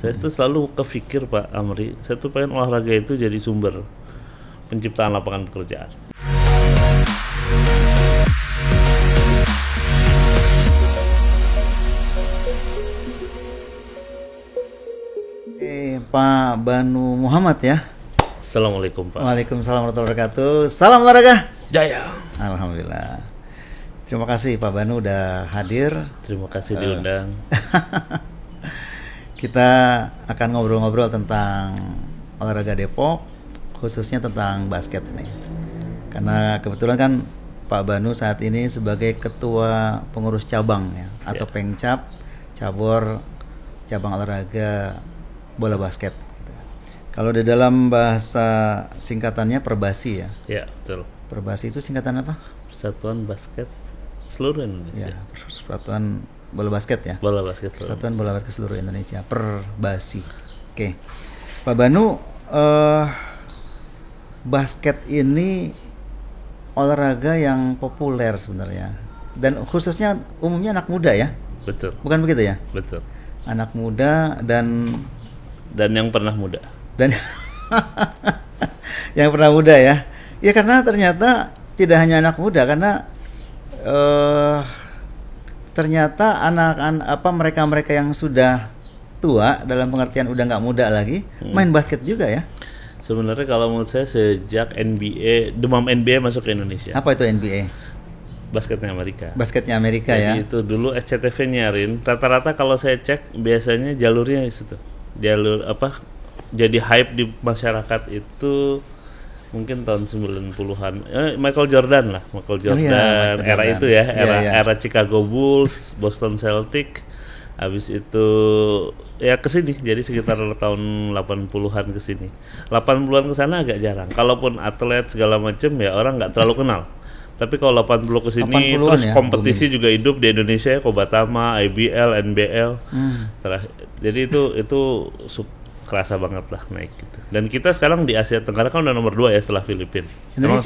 Saya tuh selalu kepikir Pak Amri, saya tuh pengen olahraga itu jadi sumber penciptaan lapangan pekerjaan. Pak Banu Muhammad ya. Assalamualaikum Pak. Waalaikumsalam warahmatullahi wabarakatuh. Salam olahraga. Jaya. Alhamdulillah. Terima kasih Pak Banu udah hadir. Terima kasih diundang. Kita akan ngobrol-ngobrol tentang olahraga Depok, khususnya tentang basket nih. Karena kebetulan kan Pak Banu saat ini sebagai ketua pengurus cabang ya, atau Pengcap, cabur cabang olahraga bola basket. Gitu. Kalau di dalam bahasa singkatannya Perbasi ya. Ya, betul. Perbasi itu singkatan apa? Persatuan Basket Seluruh Indonesia. Ya, Persatuan Bola Basket ya. Bola basket. Persatuan Bola Basket Seluruh Indonesia. Perbasi. Oke. Pak Banu, basket ini olahraga yang populer sebenarnya. Dan khususnya umumnya anak muda ya. Betul. Bukan begitu ya? Betul. Anak muda dan yang pernah muda. Dan yang pernah muda ya. Ya karena ternyata tidak hanya anak muda, karena ternyata mereka yang sudah tua, dalam pengertian udah nggak muda lagi, main basket juga ya. Sebenarnya kalau menurut saya sejak demam NBA masuk ke Indonesia. Apa itu NBA? Basketnya Amerika. Basketnya Amerika. Jadi ya. itu dulu SCTV nyarin, rata-rata kalau saya cek biasanya jalurnya itu. Jalur jadi hype di masyarakat itu mungkin tahun 90-an. Michael Jordan. Michael Era Jordan. Itu ya, era Iya. Chicago Bulls, Boston Celtic. Habis itu ya ke sini. Jadi sekitar tahun 80-an ke sini. 80-an ke sana agak jarang. Kalaupun atlet segala macam ya orang nggak terlalu kenal. Tapi kalau 80 ke sini terus ya, kompetisi juga hidup di Indonesia ya, Kobatama, IBL, NBL. Jadi itu kerasa banget lah naik gitu. Dan kita sekarang di Asia Tenggara kan udah nomor 2 ya setelah Filipina.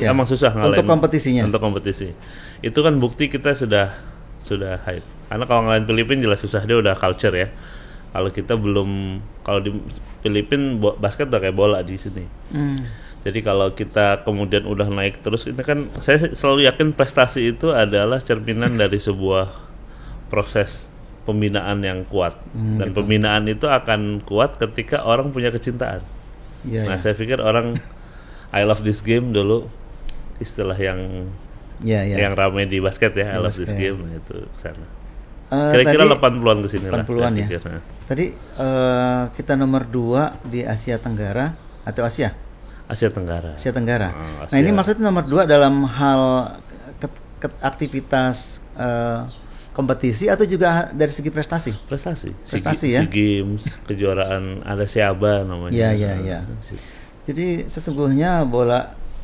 Emang susah ngalahin. Untuk kompetisinya. Untuk kompetisi. Itu kan bukti kita sudah hype. Karena kalau ngalahin Filipina jelas susah, dia udah culture ya. Kalau kita belum, kalau di Filipina basket udah kayak bola di sini. Jadi kalau kita kemudian udah naik terus, ini kan saya selalu yakin prestasi itu adalah cerminan dari sebuah proses pembinaan yang kuat. Dan gitu. Pembinaan itu akan kuat ketika orang punya kecintaan. Saya pikir orang I love this game dulu istilah yang ramai di basket ya, I love this game itu kesana. Kira-kira 80-an kesini lah. 80-an ya. Tadi kita nomor 2 di Asia Tenggara atau Asia? Asia Tenggara. Nah ini maksudnya nomor 2 dalam hal aktivitas kompetisi atau juga dari segi prestasi? Prestasi ya. SEA Games, kejuaraan ada SEABA namanya. Iya. Jadi sesungguhnya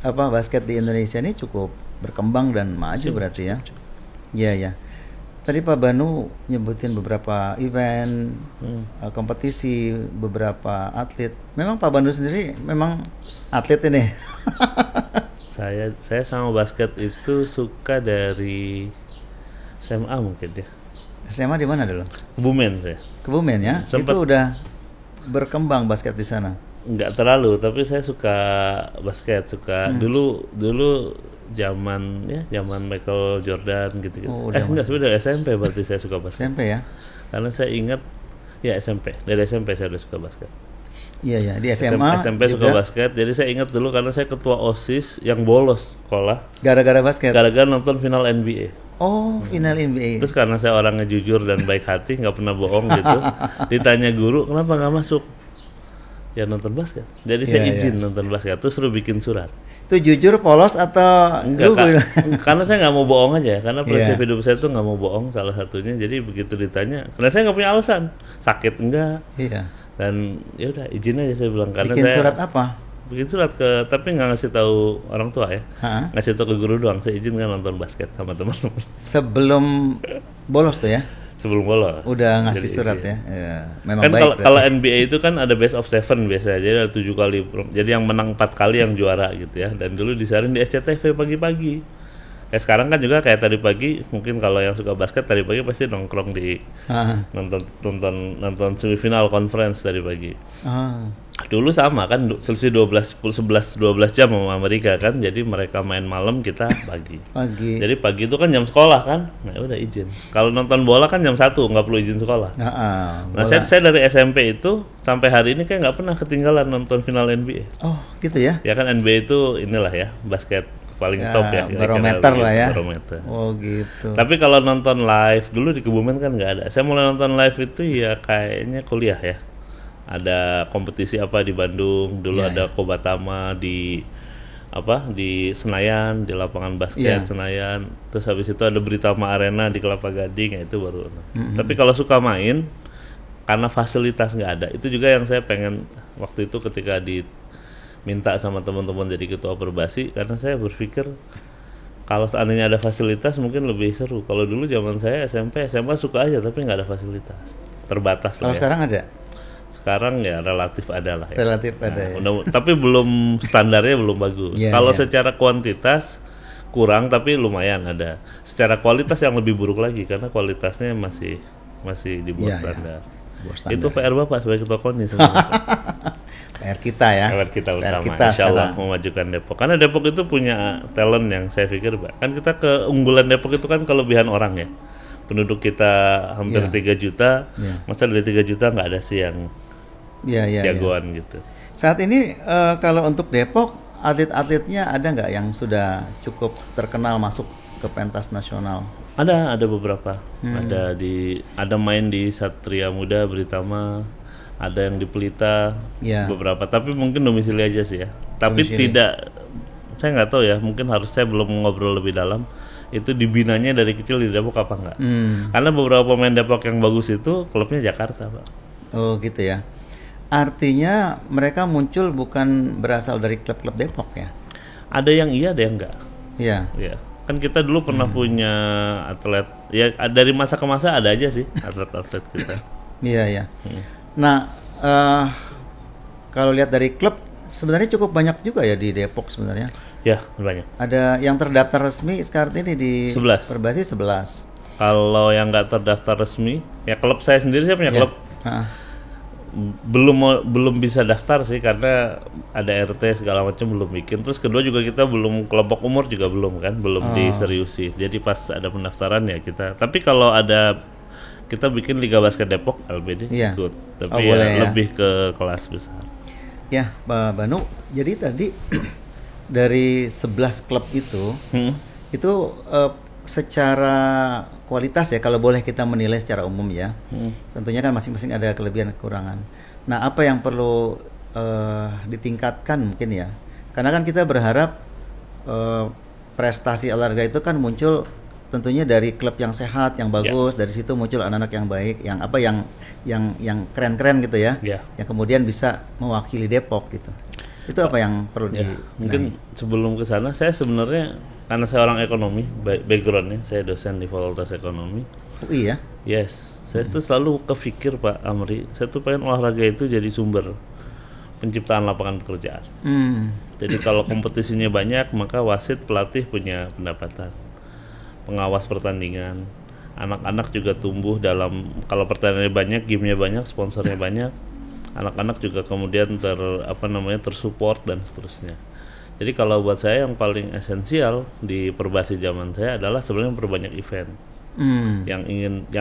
basket di Indonesia ini cukup berkembang dan maju berarti ya. Iya. Tadi Pak Banu nyebutin beberapa event, kompetisi, beberapa atlet. Memang Pak Banu sendiri memang atlet ini. Saya sama basket itu suka dari SMA mungkin ya. SMA di mana dulu? Kebumen saya. Kebumen ya. Itu udah berkembang basket di sana. Enggak terlalu, tapi saya suka basket, dulu zaman Michael Jordan gitu. Enggak, sudah SMP berarti saya suka basket. SMP ya. Karena saya ingat ya SMP. Dari SMP saya udah suka basket. Iya, di SMA SMP juga suka basket. Jadi saya ingat dulu karena saya ketua OSIS yang bolos sekolah. Gara-gara basket. Gara-gara nonton final NBA. Oh, final NBA. Terus karena saya orangnya jujur dan baik hati, nggak pernah bohong gitu. Ditanya guru, kenapa nggak masuk? Ya nonton basket. Jadi saya izin nonton basket. Terus suruh bikin surat. Itu jujur, polos atau enggak? Karena saya nggak mau bohong aja. Karena prinsip hidup saya tuh nggak mau bohong salah satunya. Jadi begitu ditanya, karena saya nggak punya alasan. Sakit enggak? Iya. Dan ya udah izin aja saya bilang. Karena bikin surat apa? Bikin surat tapi nggak ngasih tahu orang tua ya. Ngasih tahu ke guru doang. Saya izin kan nonton basket sama teman-teman. Sebelum bolos tuh ya? Sebelum bolos. Udah ngasih surat ya. Memang kan baik. Kalau NBA itu kan ada best of 7 biasanya. Jadi ada 7 kali. Jadi yang menang 4 kali yang juara gitu ya. Dan dulu disaring di SCTV pagi-pagi. Sekarang kan juga kayak tadi pagi, mungkin kalau yang suka basket tadi pagi pasti nongkrong di Ah, nonton semifinal conference tadi pagi. ah, Dulu sama kan, selisih 12 jam sama Amerika kan, jadi mereka main malam, kita pagi. pagi. Jadi pagi itu kan jam sekolah kan, nah udah izin. Kalau nonton bola kan jam 1, nggak perlu izin sekolah. Nah, Bola. saya dari SMP itu sampai hari ini kayak nggak pernah ketinggalan nonton final NBA. Oh, gitu ya. Ya kan NBA itu inilah ya, basket paling Ya, top ya. kira-kira barometer begitu, lah ya. Barometer. Oh, gitu. Tapi kalau nonton live, dulu di Kebumen kan nggak ada. Saya mulai nonton live itu ya kayaknya kuliah ya. Ada kompetisi apa di Bandung, dulu Ya, ada Kobatama di di Senayan, di lapangan Ya. basket Senayan. Terus habis itu ada Britama Arena di Kelapa Gading, ya itu baru. Tapi kalau suka main, karena fasilitas nggak ada, itu juga yang saya pengen waktu itu ketika diminta sama teman-teman jadi ketua Perbasi, karena saya berpikir kalau seandainya ada fasilitas mungkin lebih seru. Kalau dulu zaman saya SMP, SMA suka aja tapi nggak ada fasilitas, terbatas Kalau lah ya. sekarang ada? Sekarang ya relatif ada lah ya. Relatif ada ya. Tapi belum standarnya belum bagus. Iya, Kalau iya. secara kuantitas kurang tapi lumayan ada. Secara kualitas yang lebih buruk lagi karena kualitasnya masih di bawah Iya, iya. standar. Bawah standar. Itu PR Bapak sebagai ketua KONI sebenarnya. PR kita ya. PR kita bersama, kita insya Allah sekarang. memajukan Depok. Karena Depok itu punya talent yang saya pikir, Pak. Kan kita keunggulan Depok itu kan kelebihan orang ya. Penduduk kita hampir Iya. 3 juta, Iya. masa dari 3 juta nggak ada sih yang Iya, iya. Iya. jagoan gitu. Saat ini kalau untuk Depok, atlet-atletnya ada nggak yang sudah cukup terkenal masuk ke pentas nasional? Ada beberapa. Ada main di Satria Muda Britama, ada yang di Pelita, Ya. beberapa. Tapi mungkin domisili aja sih ya. Tapi Domisili. tidak, saya nggak tahu ya. Mungkin harus saya belum ngobrol lebih dalam. Itu dibinanya dari kecil di Depok apa enggak? Karena beberapa pemain Depok yang bagus itu klubnya Jakarta, Pak. Oh, gitu ya. Artinya mereka muncul bukan berasal dari klub-klub Depok ya? Ada yang iya, ada yang enggak. Iya. Ya, kan kita dulu pernah punya atlet. Ya dari masa ke masa ada aja sih atlet-atlet kita. Iya, iya. Nah, kalau lihat dari klub sebenarnya cukup banyak juga ya di Depok sebenarnya. Ya, banyak. Ada yang terdaftar resmi sekarang ini di 11. Perbasi 11. Kalau yang nggak terdaftar resmi, ya klub saya sendiri, saya punya Ya. klub. Ah, Belum bisa daftar sih karena ada RT segala macam belum bikin. Terus kedua juga kita belum, kelompok umur juga belum kan, belum diseriusi. Jadi pas ada pendaftaran ya kita. Tapi kalau ada, kita bikin Liga Basket Depok LBD Iya. ikut. Tapi Oh, ya boleh ya. lebih ke kelas besar. ya, Pak Banu. Jadi tadi dari 11 klub itu secara kualitas ya, kalau boleh kita menilai secara umum ya, tentunya kan masing-masing ada kelebihan kekurangan. Nah, apa yang perlu ditingkatkan mungkin ya, karena kan kita berharap prestasi olahraga itu kan muncul tentunya dari klub yang sehat, yang bagus, dari situ muncul anak-anak yang baik, yang keren-keren gitu ya, Ya. yang kemudian bisa mewakili Depok gitu. Itu apa yang perlu Ya, mungkin sebelum ke sana saya sebenarnya, karena saya orang ekonomi, backgroundnya saya dosen di Fakultas Ekonomi. UI ya? Yes, saya tuh selalu kepikir Pak Amri, saya tuh pengen olahraga itu jadi sumber penciptaan lapangan pekerjaan. Jadi kalau kompetisinya banyak, maka wasit, pelatih punya pendapatan, pengawas pertandingan, anak-anak juga tumbuh dalam, kalau pertandingannya banyak, gamenya banyak, sponsornya banyak, anak-anak juga kemudian tersupport dan seterusnya. Jadi kalau buat saya yang paling esensial di Perbasi zaman saya adalah sebenarnya memperbanyak event. Yang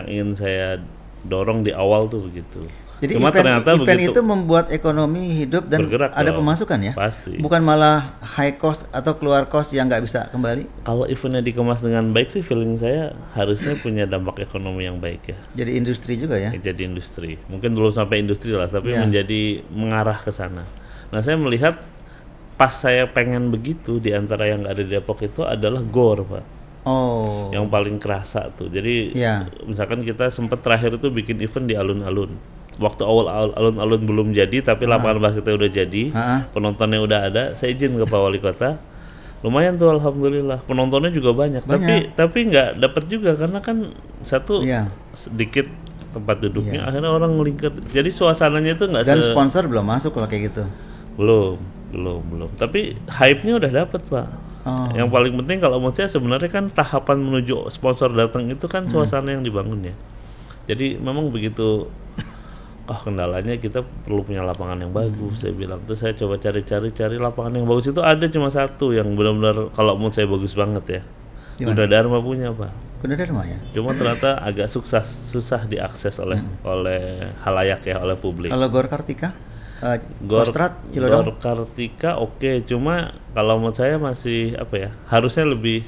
ingin saya dorong di awal tuh begitu. Jadi Cuma ternyata event begitu itu membuat ekonomi hidup dan bergerak ada dong. pemasukan ya? Pasti. Bukan malah high cost atau keluar cost yang nggak bisa kembali. Kalau eventnya dikemas dengan baik sih, feeling saya harusnya punya dampak ekonomi yang baik ya. Jadi industri juga ya? Jadi industri. Mungkin belum sampai industri lah, tapi Ya. menjadi mengarah ke sana. Nah, saya melihat pas saya pengen begitu, di antara yang nggak ada di Depok itu adalah GOR, Pak. Oh. Yang paling kerasa tuh. Jadi Ya. misalkan kita sempat terakhir itu bikin event di alun-alun. Waktu awal alun-alun belum jadi, tapi lapangan basketnya udah jadi, penontonnya udah ada. Saya izin ke Pak Wali Kota. Lumayan tuh, alhamdulillah. Penontonnya juga banyak. Tapi nggak dapat juga karena kan satu Iya. sedikit tempat duduknya, akhirnya orang melingkar. Jadi suasananya itu nggak Dan sponsor belum masuk kalau kayak gitu. belum. Tapi hype-nya udah dapat, Pak. Oh. Yang paling penting kalau menurut saya sebenarnya kan tahapan menuju sponsor datang itu kan suasana yang dibangun ya. Jadi memang begitu. Kendalanya kita perlu punya lapangan yang bagus. Saya bilang tuh, saya coba cari lapangan yang bagus, itu ada cuma satu yang benar-benar kalau menurut saya bagus banget ya. Gunadarma punya Pak. Gunadarma ya. Cuma ternyata agak susah diakses oleh halayak ya, oleh publik. Kalau Gor Kartika, Kostrad, Cilodong. Gor Kartika oke, cuma kalau menurut saya masih harusnya lebih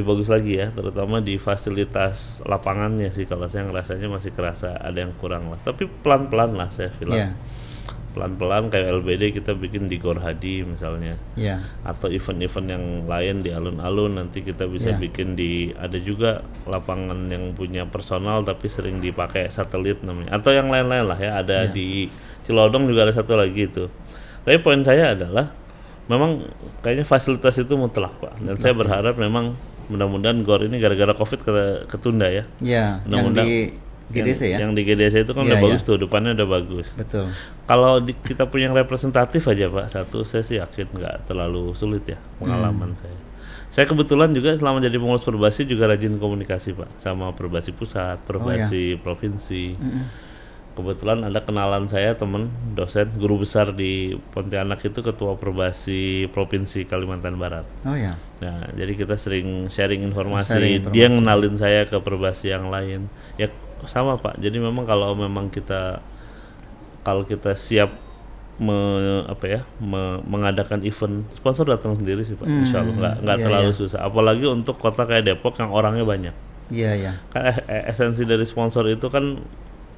bagus lagi ya, terutama di fasilitas lapangannya sih. Kalau saya ngerasanya masih kerasa ada yang kurang lah, tapi pelan-pelan lah saya bilang. Pelan-pelan kayak LBD kita bikin di Gor Hadi misalnya, atau event-event yang lain di alun-alun, nanti kita bisa bikin di, ada juga lapangan yang punya personal tapi sering dipakai satelit namanya, atau yang lain-lain lah ya, ada di Cilodong juga ada satu lagi itu. Tapi poin saya adalah memang kayaknya fasilitas itu mutlak Pak, dan saya berharap memang mudah-mudahan GOR ini gara-gara COVID ketunda ya. Iya, yang di GDC ya. Yang di GDC itu kan udah bagus tuh, depannya udah bagus. Betul. Kalau kita punya yang representatif aja Pak, satu saya sih yakin nggak terlalu sulit ya pengalaman saya. Saya kebetulan juga selama jadi pengurus Perbasi juga rajin komunikasi Pak, sama Perbasi pusat, Perbasi provinsi. Kebetulan ada kenalan saya, teman dosen guru besar di Pontianak itu ketua Perbasi Provinsi Kalimantan Barat. Oh ya. Nah, jadi kita sering sharing informasi. Dia ngenalin saya ke Perbasi yang lain. Ya sama Pak. Jadi memang kalau kita siap mengadakan event, sponsor datang sendiri sih Pak. Insya Allah nggak terlalu susah. Apalagi untuk kota kayak Depok yang orangnya banyak. Iya. Kan esensi dari sponsor itu kan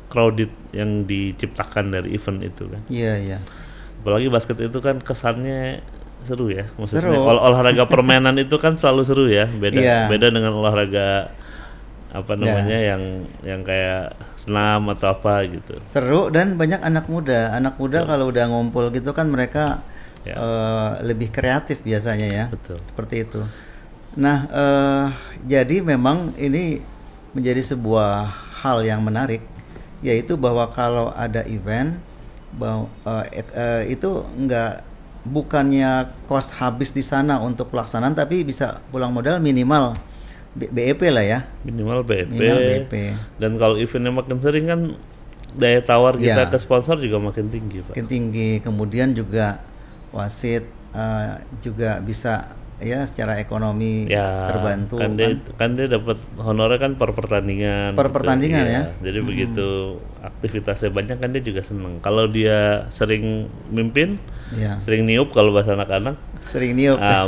crowded yang diciptakan dari event itu kan. Iya. Apalagi basket itu kan kesannya seru ya. Maksudnya olahraga permainan itu kan selalu seru ya. Beda dengan olahraga yang kayak senam atau apa gitu. Seru dan banyak anak muda kalau udah ngumpul gitu kan mereka lebih kreatif biasanya ya. Betul. Seperti itu. Nah, jadi memang ini menjadi sebuah hal yang menarik, yaitu bahwa kalau ada event itu bukannya kos habis di sana untuk pelaksanaan, tapi bisa pulang modal minimal BEP lah ya. Minimal BEP. Dan kalau eventnya makin sering kan daya tawar kita ke sponsor juga makin tinggi Pak. Makin tinggi. Kemudian juga wasit juga bisa ya secara ekonomi terbantu kan dia dapat honornya kan per pertandingan ya. Jadi begitu aktivitasnya banyak kan dia juga seneng. Kalau dia sering mimpin, sering niup kalau bahasa anak-anak,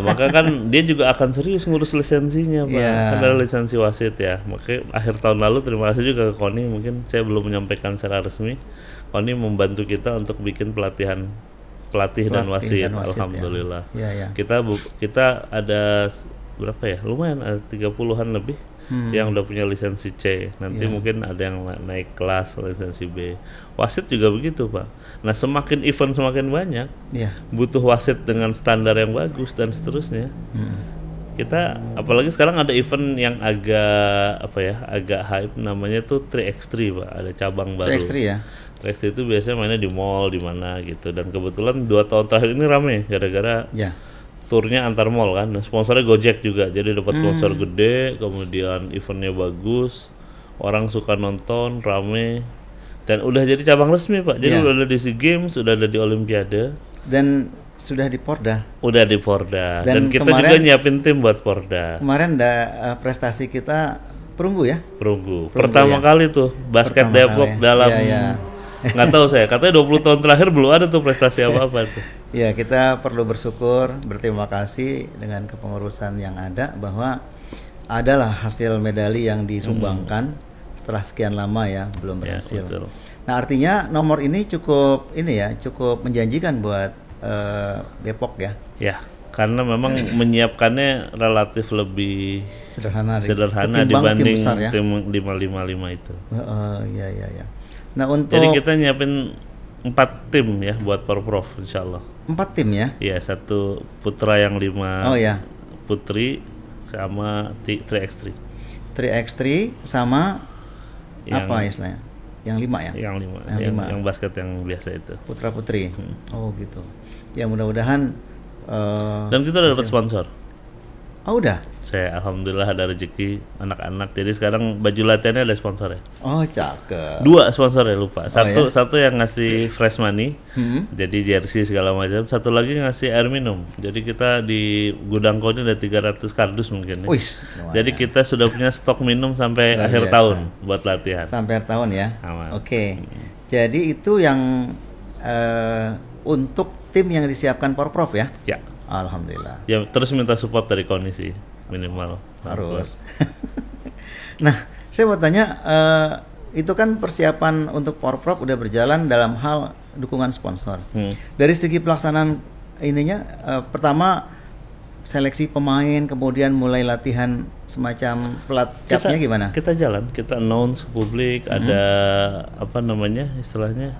maka kan dia juga akan serius ngurus lisensinya Pak. Kan ada lisensi wasit ya. Makanya akhir tahun lalu terima kasih juga ke Koni, mungkin saya belum menyampaikan secara resmi, Koni membantu kita untuk bikin pelatih dan wasit alhamdulillah. Kita ada berapa ya? Lumayan, ada 30-an lebih yang udah punya lisensi C. Nanti mungkin ada yang naik kelas lisensi B. Wasit juga begitu Pak. Nah, semakin event semakin banyak, butuh wasit dengan standar yang bagus dan seterusnya. Kita apalagi sekarang ada event yang agak hype, namanya tuh 3x3 Pak. Ada cabang baru. 3x3 ya. 3x3 itu biasanya mainnya di mall di mana gitu, dan kebetulan 2 tahun terakhir ini rame gara-gara turnya antar mall kan. Nah, sponsornya Gojek juga, jadi dapat sponsor gede, kemudian eventnya bagus, orang suka nonton, rame, dan udah jadi cabang resmi Pak. Jadi udah ada di SEA Games, udah ada di Olimpiade, dan sudah di Porda. Udah di Porda. Dan kita juga nyiapin tim buat Porda. Kemarin prestasi kita perunggu ya? Perunggu pertama kali tuh basket Depok dalam nggak tahu saya, katanya 20 tahun terakhir belum ada tuh prestasi apa-apa tuh. Ya, kita perlu bersyukur, berterima kasih dengan kepengurusan yang ada, bahwa adalah hasil medali yang disumbangkan setelah sekian lama ya belum berhasil. Nah, artinya nomor ini cukup menjanjikan buat Depok ya. Ya, karena memang menyiapkannya relatif lebih sederhana dibanding tim 555 itu. Iya. Nah, jadi kita nyiapin 4 tim ya buat Porprov insyaallah. 4 tim ya? Iya, 1 putra yang 5 putri sama 3x3. 3x3 sama apa istilahnya? Yang 5 ya? Yang basket yang biasa itu. Putra putri. Oh gitu. Ya, mudah-mudahan Dan kita udah dapat sponsor. Oh udah? Saya alhamdulillah ada rezeki anak-anak. Jadi sekarang baju latihannya ada sponsor ya. Oh cakep. 2 sponsor ya, lupa. ya? Satu yang ngasih fresh money, jadi jersey segala macam. Satu lagi ngasih air minum. Jadi kita di gudang kode ada 300 kardus mungkin ya. Wis, Jadi kita sudah punya stok minum sampai Luar akhir biasa. tahun buat latihan. Sampai akhir tahun ya. Aman. Oke. Jadi itu yang untuk tim yang disiapkan Porprov ya. Ya. Alhamdulillah. Ya terus minta support dari KONI sih minimal. Harus. Nah, saya mau tanya, itu kan persiapan untuk Porprov udah berjalan dalam hal dukungan sponsor. Dari segi pelaksanaan ininya, pertama seleksi pemain, kemudian mulai latihan semacam pelatihnya gimana? Kita jalan, kita announce ke publik, ada apa namanya istilahnya.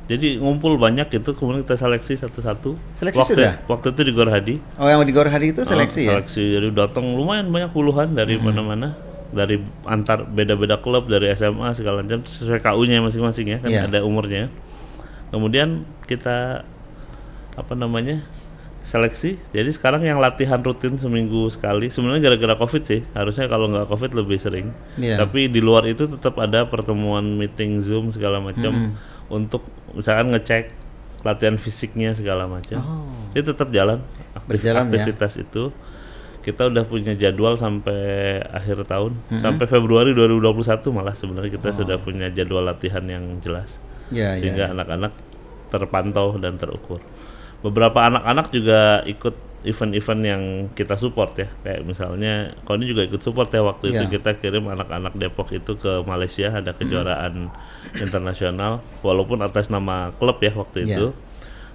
Jadi ngumpul banyak itu, kemudian kita seleksi satu-satu. Seleksi sudah? Waktu itu di Gor Hadi. Oh, yang di Gor Hadi itu seleksi ya? Seleksi, jadi datang lumayan banyak puluhan dari mana-mana, dari antar beda-beda klub, dari SMA segala macam, sesuai KU-nya masing-masing ya, kan ada umurnya. Kemudian kita apa namanya seleksi. Jadi sekarang yang latihan rutin seminggu sekali, sebenarnya gara-gara COVID sih. Harusnya kalau nggak COVID lebih sering. Tapi di luar itu tetap ada pertemuan, meeting, Zoom segala macam untuk misalkan ngecek latihan fisiknya segala macam. Itu tetap jalan. Aktivitas itu kita udah punya jadwal sampai akhir tahun, sampai Februari 2021 malah sebenarnya kita sudah punya jadwal latihan yang jelas. Sehingga anak-anak terpantau dan terukur. Beberapa anak-anak juga ikut event-event yang kita support ya, kayak misalnya KONI juga ikut support ya waktu itu kita kirim anak-anak Depok itu ke Malaysia, ada kejuaraan internasional walaupun atas nama klub ya waktu itu,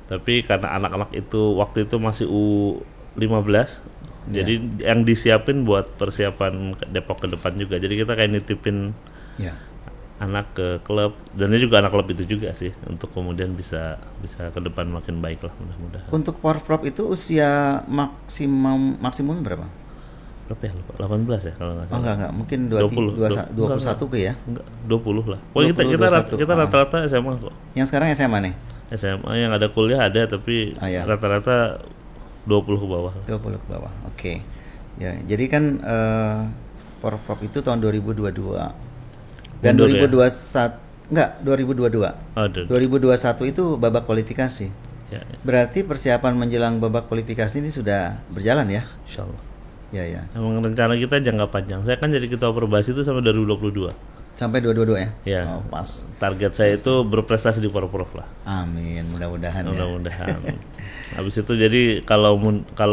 tapi karena anak-anak itu waktu itu masih U15, jadi yang disiapin buat persiapan Depok ke depan juga, jadi kita kayak nitipin anak ke klub, dan ini juga anak klub itu juga sih untuk kemudian bisa ke depan makin baik lah mudah-mudahan. Untuk Porprov itu usia maksimum berapa? Berapa ya, lupa, 18 ya kalau nggak salah. Oh enggak, mungkin 21 ke ya? Enggak, 20 lah. Pokoknya kita rata-rata SMA kok. Yang sekarang SMA nih? SMA yang ada kuliah ada, tapi rata-rata 20 ke bawah. 20 ke bawah, oke. Ya, jadi kan Porprov itu tahun 2022. Dan 2021 enggak 2022. 2021 itu babak kualifikasi. Berarti persiapan menjelang babak kualifikasi ini sudah berjalan ya? Insyaallah. Ya. Emang rencana kita jangka panjang. Saya kan jadi ketua Perbasi itu sampai 2022. Sampai 2022 ya? Ya. Oh, pas. Target saya itu berprestasi di Porprov lah. Amin, mudah-mudahan. Mudah-mudahan. Habis itu jadi kalau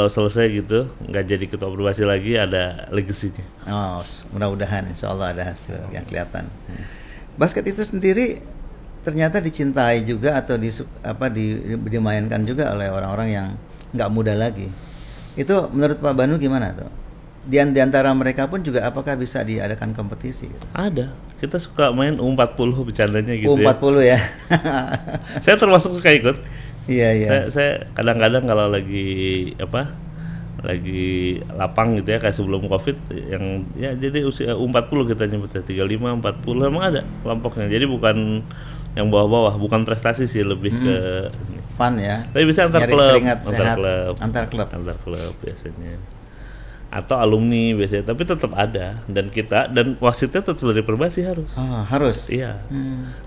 selesai gitu nggak jadi ketua Perbasi lagi, ada legasinya. Oh, mudah-mudahan insyaallah ada hasil yang kelihatan. Basket itu sendiri ternyata dicintai juga atau dimainkan juga oleh orang-orang yang nggak muda lagi. Itu menurut Pak Banu gimana tuh? Di antara mereka pun juga apakah bisa diadakan kompetisi? Gitu? Ada. Kita suka main U40 bercandanya gitu U40 ya. Saya termasuk suka ikut. Iya. Saya kadang-kadang kalau lagi lagi lapang gitu ya, kayak sebelum Covid yang ya jadi usia U40 kita nyebutnya 35, 40 emang ada kelompoknya. Jadi bukan yang bawah-bawah, bukan prestasi sih, lebih ke fun ya. Tapi bisa antar klub biasanya. Atau alumni biasanya, tapi tetap ada, dan wasitnya tetap dari Perbasi harus. Harus. Iya.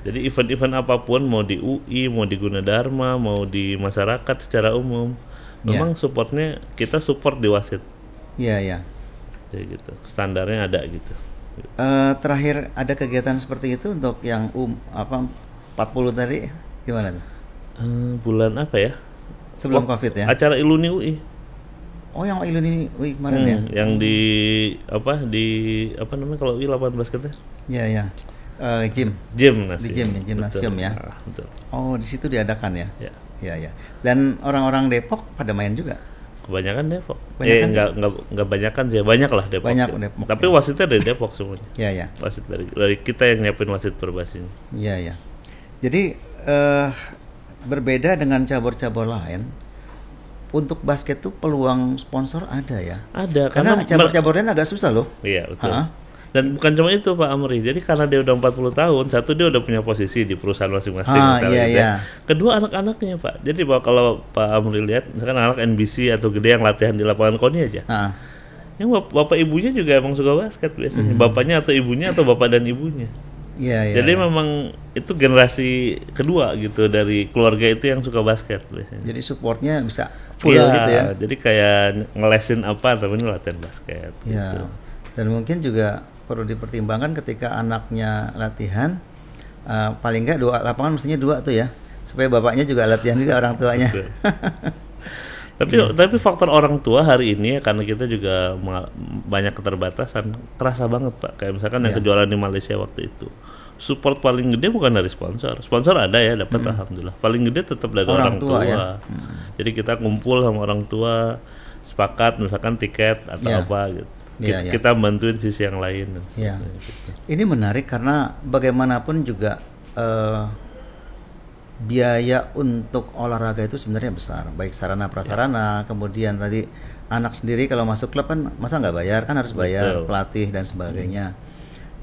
Jadi event-event apapun, mau di UI, mau di Gunadarma, mau di masyarakat secara umum, memang supportnya kita support di wasit. Iya. Jadi gitu. Standarnya ada gitu. Terakhir ada kegiatan seperti itu untuk yang 40 tadi gimana tuh? Bulan apa ya? Sebelum Covid ya. Acara Iluni UI. Oh, yang Iluni UI kemarin ya? Yang di apa namanya kalau UI 18 basketnya? Iya. Gym. Gymnasium. Di gymnasium ya. Betul. Oh, di situ diadakan ya? Iya. Dan orang-orang Depok pada main juga? Kebanyakan Depok. Enggak banyakan sih, banyak lah Depok. Depok. Tapi wasitnya dari Depok semuanya. Iya. Wasit dari kita yang nyiapin wasit Perbasi. Iya. Jadi berbeda dengan cabur-cabur lain, untuk basket tuh peluang sponsor ada ya? Ada, karena cabur-cabur lain agak susah loh. Iya, betul. Dan bukan cuma itu Pak Amri. Jadi karena dia udah 40 tahun, satu dia udah punya posisi di perusahaan masing-masing misalnya iya, gitu iya. ya. Kedua anak-anaknya Pak. Jadi kalau Pak Amri lihat misalkan anak NBC atau gede yang latihan di lapangan KONI aja. Yang bapak ibunya juga emang suka basket biasanya. Bapaknya atau ibunya atau bapak dan ibunya. Iya, iya. Jadi memang itu generasi kedua gitu dari keluarga itu yang suka basket biasanya. Jadi supportnya bisa full Iya, gitu ya. jadi kayak ngelesin apa tapi ini latihan basket gitu. Ya. Dan mungkin juga perlu dipertimbangkan ketika anaknya latihan, paling nggak 2 lapangan mestinya 2 tuh ya, supaya bapaknya juga latihan juga orang tuanya. Tapi faktor orang tua hari ini ya, karena kita juga banyak keterbatasan, terasa banget Pak. Kayak misalkan yang kejuaraan di Malaysia waktu itu, support paling gede bukan dari sponsor ada ya, dapat alhamdulillah. Paling gede tetap dari orang tua. Ya? Jadi kita kumpul sama orang tua, sepakat misalkan tiket atau apa gitu. Kita bantuin sisi yang lain. Gitu. Ini menarik karena bagaimanapun juga biaya untuk olahraga itu sebenarnya besar, baik sarana prasarana, kemudian tadi anak sendiri kalau masuk klub kan masa nggak bayar, kan harus bayar pelatih dan sebagainya.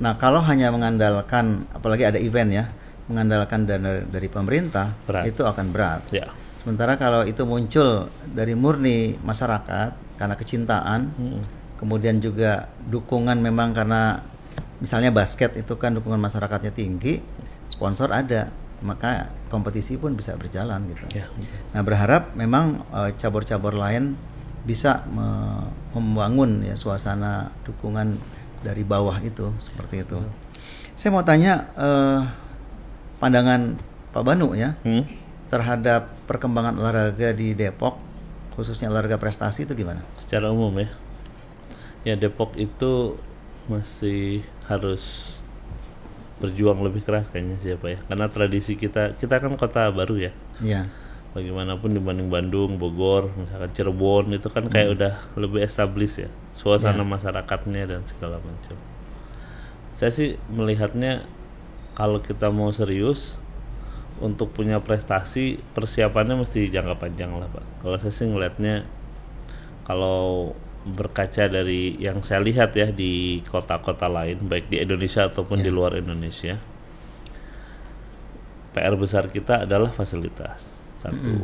Nah kalau hanya mengandalkan, apalagi ada event ya, mengandalkan dana dari pemerintah, itu akan berat. Sementara kalau itu muncul dari murni masyarakat karena kecintaan, kemudian juga dukungan memang karena misalnya basket itu kan dukungan masyarakatnya tinggi, sponsor ada, maka kompetisi pun bisa berjalan gitu. Nah berharap memang cabur-cabur lain bisa membangun ya suasana dukungan dari bawah itu seperti itu. Saya mau tanya pandangan Pak Banu ya terhadap perkembangan olahraga di Depok, khususnya olahraga prestasi itu gimana? Secara umum ya Depok itu masih harus berjuang lebih keras kayaknya siapa ya, karena tradisi kita kan kota baru ya. Bagaimanapun dibanding Bandung, Bogor, misalkan Cirebon itu kan kayak udah lebih established ya suasana masyarakatnya dan segala macam. Saya sih melihatnya kalau kita mau serius untuk punya prestasi, persiapannya mesti jangka panjang lah Pak. Kalau saya sih ngelihatnya, kalau berkaca dari yang saya lihat ya di kota-kota lain baik di Indonesia ataupun di luar Indonesia, PR besar kita adalah fasilitas satu.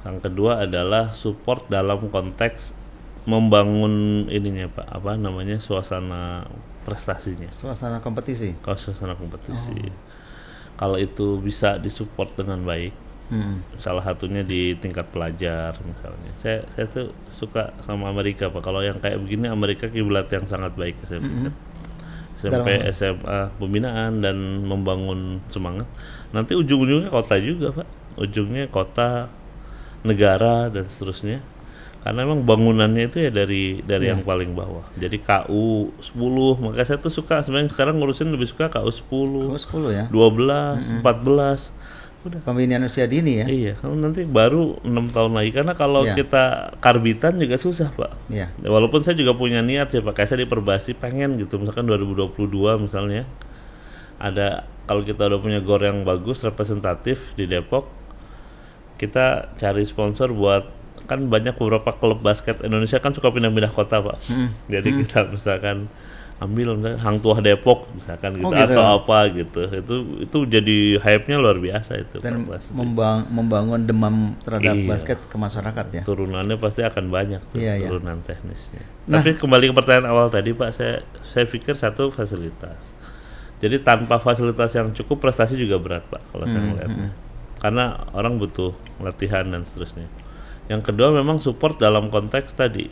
Yang kedua adalah support dalam konteks membangun ininya Pak, apa namanya, suasana prestasinya, suasana kompetisi. Kalau itu bisa disupport dengan baik, salah satunya di tingkat pelajar misalnya. Saya tuh suka sama Amerika Pak. Kalau yang kayak begini, Amerika kiblat yang sangat baik saya pikir. SMP, SMA, pembinaan dan membangun semangat. Nanti ujung-ujungnya kota juga Pak. Ujungnya kota, negara dan seterusnya. Karena memang bangunannya itu ya dari yang paling bawah. Jadi KU 10, maka saya tuh suka sebenarnya sekarang ngurusin lebih suka KU 10. KU 10 ya. 12, 14. Udah. Pembinaan usia dini ya. Iya, kalau nanti baru 6 tahun lagi, karena kalau kita karbitan juga susah Pak. Walaupun saya juga punya niat ya Pak, kayak saya di Perbasi pengen gitu, misalkan 2022 misalnya ada, kalau kita udah punya GOR yang bagus representatif di Depok, kita cari sponsor buat, kan banyak beberapa klub basket Indonesia kan suka pindah-pindah kota Pak. Jadi kita misalkan ambil misalkan Hang Tuah Depok misalkan gitu, atau apa gitu, itu jadi hype-nya luar biasa itu. Dan membangun demam terhadap basket ke masyarakat ya. Turunannya pasti akan banyak tuh, turunan teknisnya. Nah, tapi kembali ke pertanyaan awal tadi Pak, saya pikir satu, fasilitas. Jadi tanpa fasilitas yang cukup, prestasi juga berat Pak kalau saya melihatnya. Karena orang butuh latihan dan seterusnya. Yang kedua memang support dalam konteks tadi,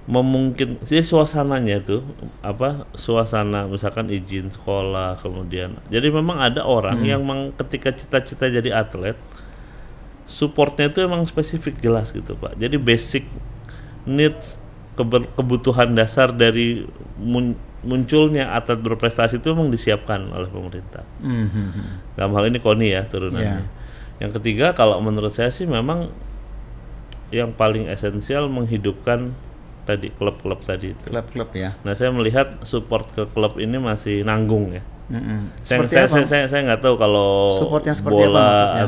memungkin sih suasananya tuh apa, suasana misalkan izin sekolah, kemudian jadi memang ada orang yang ketika cita-cita jadi atlet, supportnya itu emang spesifik jelas gitu Pak. Jadi basic needs, kebutuhan dasar dari munculnya atlet berprestasi itu memang disiapkan oleh pemerintah. Dalam hal ini KONI ya turunannya. Yang ketiga, kalau menurut saya sih memang yang paling esensial menghidupkan tadi klub-klub tadi itu. Klub-klub ya. Nah, saya melihat support ke klub ini masih nanggung ya. Saya nggak tahu kalau supportnya seperti bola apa maksudnya?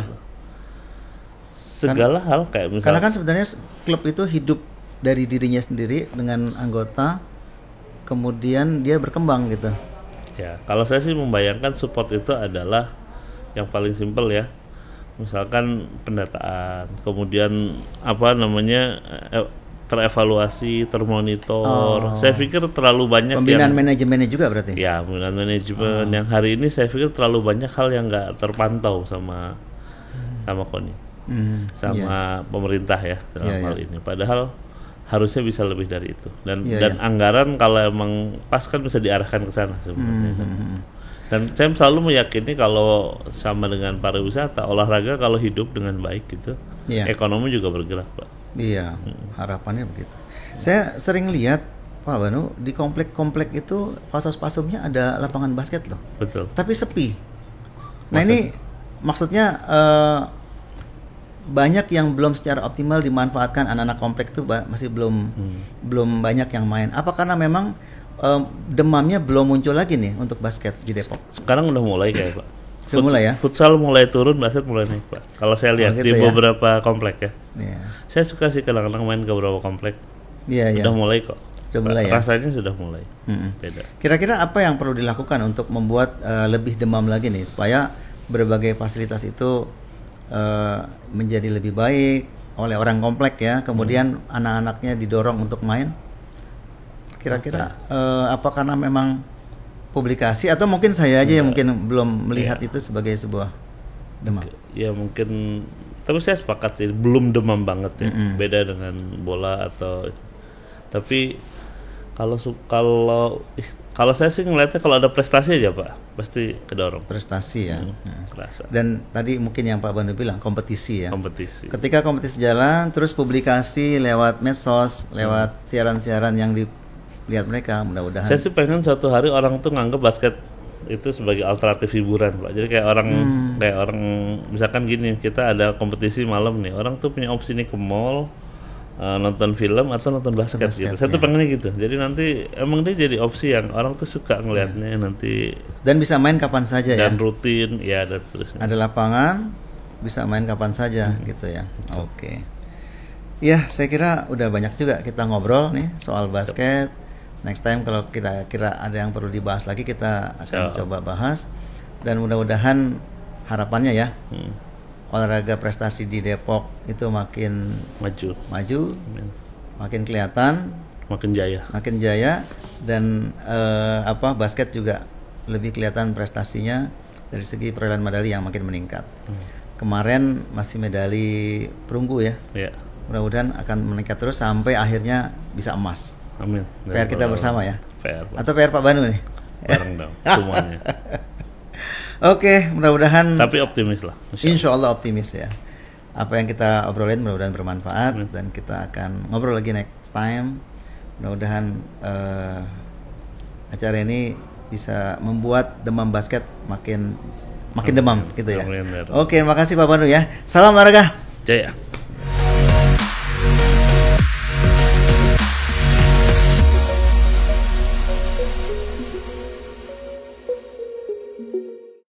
Segala hal kayak misalnya. Karena kan sebenarnya klub itu hidup dari dirinya sendiri dengan anggota kemudian dia berkembang gitu. Ya, kalau saya sih membayangkan support itu adalah yang paling simpel ya. Misalkan pendataan, kemudian apa namanya terevaluasi, termonitor. Saya pikir terlalu banyak Pembinaan yang manajemennya juga berarti. ya pembinaan manajemen yang hari ini saya pikir terlalu banyak hal yang nggak terpantau sama KONI, sama pemerintah ya dalam hal ini. Padahal harusnya bisa lebih dari itu. Dan anggaran kalau emang pas kan bisa diarahkan ke sana sebenarnya. Dan saya selalu meyakini kalau sama dengan pariwisata, olahraga kalau hidup dengan baik gitu, ekonomi juga bergerak, Pak. Iya, harapannya begitu. Saya sering lihat Pak Banu di komplek-komplek itu Fasos-Pasumnya ada lapangan basket loh. Betul. Tapi sepi. Nah ini maksudnya banyak yang belum secara optimal dimanfaatkan, anak-anak komplek itu masih belum banyak yang main. Apa karena memang demamnya belum muncul lagi nih untuk basket di Depok? Sekarang udah mulai kayak Pak. Udah mulai ya? Futsal mulai turun, basket mulai naik Pak. Kalau saya lihat gitu di ya? beberapa komplek ya. Iya. Saya suka sih kadang-kadang main ke beberapa komplek. Iya. Udah mulai kok. Sudah mulai ya? Rasanya sudah mulai. Beda. Kira-kira apa yang perlu dilakukan untuk membuat lebih demam lagi nih supaya berbagai fasilitas itu menjadi lebih baik oleh orang komplek ya, kemudian anak-anaknya didorong untuk main? Kira-kira apa karena memang publikasi atau mungkin saya aja yang mungkin belum melihat itu sebagai sebuah demam? Ya mungkin, tapi saya sepakat sih belum demam banget ya. Beda dengan bola atau, tapi kalau saya sih ngeliatnya kalau ada prestasi aja Pak, pasti kedorong. Prestasi ya. Kerasa. Dan tadi mungkin yang Pak Bandu bilang kompetisi ya. Kompetisi. Ketika kompetisi jalan, terus publikasi lewat medsos, lewat siaran-siaran yang dilihat mereka, mudah-mudahan. Saya sih pengen suatu hari orang tuh nganggap basket itu sebagai alternatif hiburan Pak. Jadi kayak orang misalkan gini, kita ada kompetisi malam nih, orang tuh punya opsi nih ke mall, nonton film atau nonton basket gitu. Saya tuh pengennya gitu. Jadi nanti emang dia jadi opsi yang orang tuh suka ngelihatnya nanti. Dan bisa main kapan saja dan ya. rutin ya dan seterusnya. Ada lapangan, bisa main kapan saja gitu ya. Oke. Ya, saya kira udah banyak juga kita ngobrol nih soal basket. Next time kalau kita kira ada yang perlu dibahas lagi, kita akan coba bahas. Dan mudah-mudahan harapannya ya, olahraga prestasi di Depok itu makin maju, makin kelihatan, makin jaya, dan basket juga lebih kelihatan prestasinya dari segi perolehan medali yang makin meningkat. Kemarin masih medali perunggu ya. Mudah-mudahan akan meningkat terus sampai akhirnya bisa emas. Amin. PR kita bersama ya. PR, Pak. Atau PR Pak Banu nih. Bareng dong semuanya. Oke, mudah-mudahan. Tapi optimis lah. Insya Allah optimis ya. Apa yang kita obrolin mudah-mudahan bermanfaat dan kita akan ngobrol lagi next time. Mudah-mudahan acara ini bisa membuat demam basket makin demam gitu ya. Oke, makasih Pak Banu ya. Salam olahraga. Jaya.